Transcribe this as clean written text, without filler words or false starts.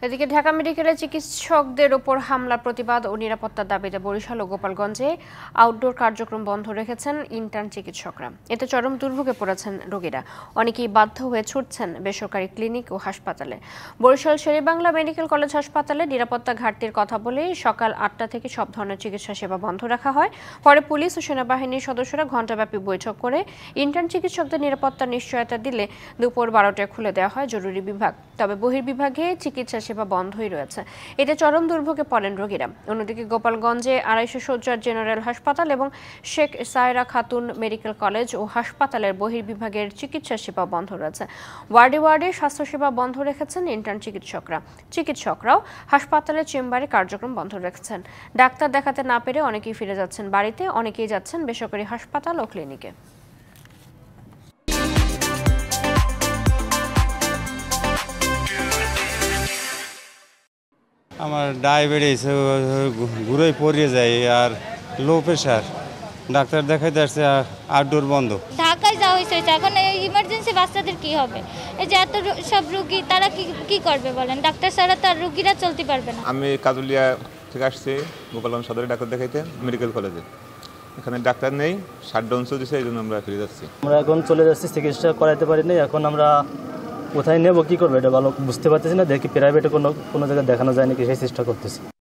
এদিকে ঢাকা মেডিকেলে চিকিৎসকদের ওপর হামলার প্রতিবাদ ও নিরাপত্তার দাবিতে বরিশাল ও গোপালগঞ্জে আউটডোর কার্যক্রম বন্ধ রেখেছেন ইন্টার্ন চিকিৎসকরা। এতে চরম দুর্ভোগে পড়েছেন রোগীরা। অনেকেই বাধ্য হয়ে ছুটছেন বেসরকারি ক্লিনিক ও হাসপাতালে। বরিশাল শেরেবাংলা মেডিকেল কলেজ হাসপাতালে নিরাপত্তা ঘাটতির কথা বলে সকাল ৮টা থেকে সব ধরনের চিকিৎসা সেবা বন্ধ রাখা হয়। পরে পুলিশ ও সেনাবাহিনীর সদস্যরা ঘণ্টাব্যাপী বৈঠক করে ইন্টার্ন চিকিৎসকদের নিরাপত্তার নিশ্চয়তা দিলে দুপুর ১২টায় খুলে দেওয়া হয় জরুরি বিভাগ। তবে বহির্বিভাগে চিকিৎসা সেবা বন্ধই রয়েছে। এতে চরম দুর্ভোগে পড়েন রোগীরা। অন্যদিকে গোপালগঞ্জে ২৫০ শয্যার জেনারেল হাসপাতাল এবং শেখ সায়রা খাতুন মেডিকেল কলেজ ও হাসপাতালের বহির্বিভাগের চিকিৎসা সেবা বন্ধ রয়েছে। ওয়ার্ডে ওয়ার্ডে স্বাস্থ্যসেবা বন্ধ রেখেছেন ইন্টার্ন চিকিৎসকরাও হাসপাতালের চেম্বারে কার্যক্রম বন্ধ রেখেছেন। ডাক্তার দেখাতে না পেরে অনেকেই ফিরে যাচ্ছেন বাড়িতে, অনেকেই যাচ্ছেন বেসরকারি হাসপাতাল ও ক্লিনিকে। আমার ডায়াবেটিস ঘুরে পড়ে যায় আর লো প্রেশার। ডাক্তার দেখাইতে আসছে, আউটডোর বন্ধ। ঢাকায় যাওয়া হয়েছে, এখন এই ইমার্জেন্সি বাচ্চাদের কি হবে? এই যে এত সব রোগী, তারা কি করবে বলেন? ডাক্তার ছাড়া তো আর রোগীরা চলতে পারবে না। আমি কাজুলিয়া থেকে আসছি গোপালগঞ্জ সদরে ডাক্তার দেখাইতে মেডিকেল কলেজে। এখানে ডাক্তার নেই, শাটডাউন চলছে, এই জন্য আমরা ফিরে যাচ্ছি। আমরা এখন চলে যাচ্ছি, চিকিৎসা করাইতে পারিনি। এখন আমরা কোথায় নেব, কি করবো এটা ভালো বুঝতে পারতেছি না। দেখি প্রাইভেটে কোনো জায়গায় দেখানো যায় নাকি সেই চেষ্টা করতেছি।